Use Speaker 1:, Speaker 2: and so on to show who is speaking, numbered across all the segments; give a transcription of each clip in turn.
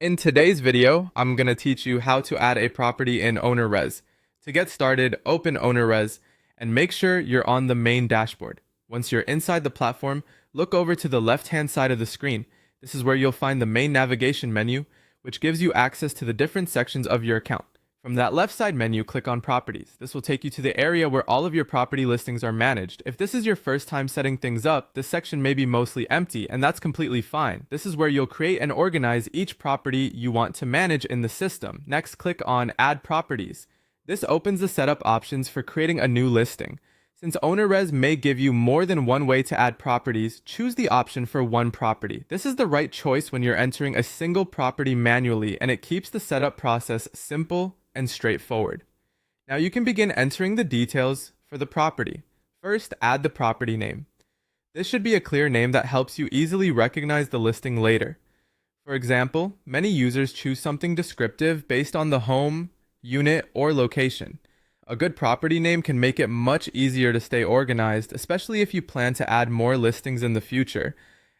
Speaker 1: In today's video, I'm going to teach you how to add a property in Ownerrez. To get started, open Ownerrez and make sure you're on the main dashboard. Once you're inside the platform, look over to the left-hand side of the screen. This is where you'll find the main navigation menu, which gives you access to the different sections of your account. From that left side menu, click on Properties. This will take you to the area where all of your property listings are managed. If this is your first time setting things up, this section may be mostly empty, and that's completely fine. This is where you'll create and organize each property you want to manage in the system. Next, click on Add Properties. This opens the setup options for creating a new listing. Since Ownerrez may give you more than one way to add properties, choose the option for one property. This is the right choice when you're entering a single property manually, and it keeps the setup process simple and straightforward. Now you can begin entering the details for the property. First, add the property name. This should be a clear name that helps you easily recognize the listing later. For example, many users choose something descriptive based on the home, unit, or location. A good property name can make it much easier to stay organized, especially if you plan to add more listings in the future.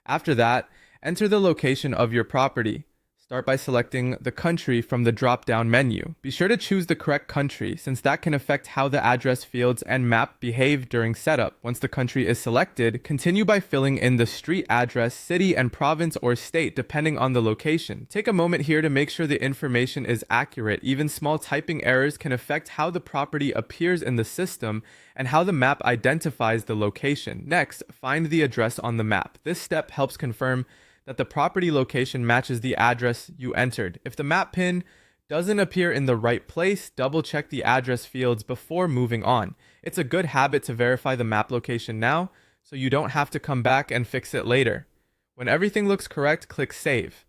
Speaker 1: After that, enter the location of your property. Start by selecting the country from the drop-down menu. Be sure to choose the correct country, since that can affect how the address fields and map behave during setup. Once the country is selected, continue by filling in the street address, city, and province or state, depending on the location. Take a moment here to make sure the information is accurate. Even small typing errors can affect how the property appears in the system and how the map identifies the location. Next, find the address on the map. This step helps confirm that the property location matches the address you entered. If the map pin doesn't appear in the right place, double check the address fields before moving on. It's a good habit to verify the map location now, so you don't have to come back and fix it later. When everything looks correct, click Save.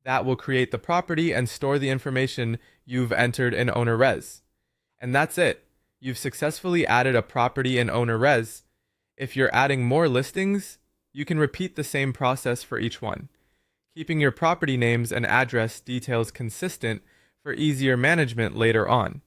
Speaker 1: That will create the property and store the information you've entered in Ownerrez. And that's it. You've successfully added a property in Ownerrez. If you're adding more listings, you can repeat the same process for each one, keeping your property names and address details consistent for easier management later on.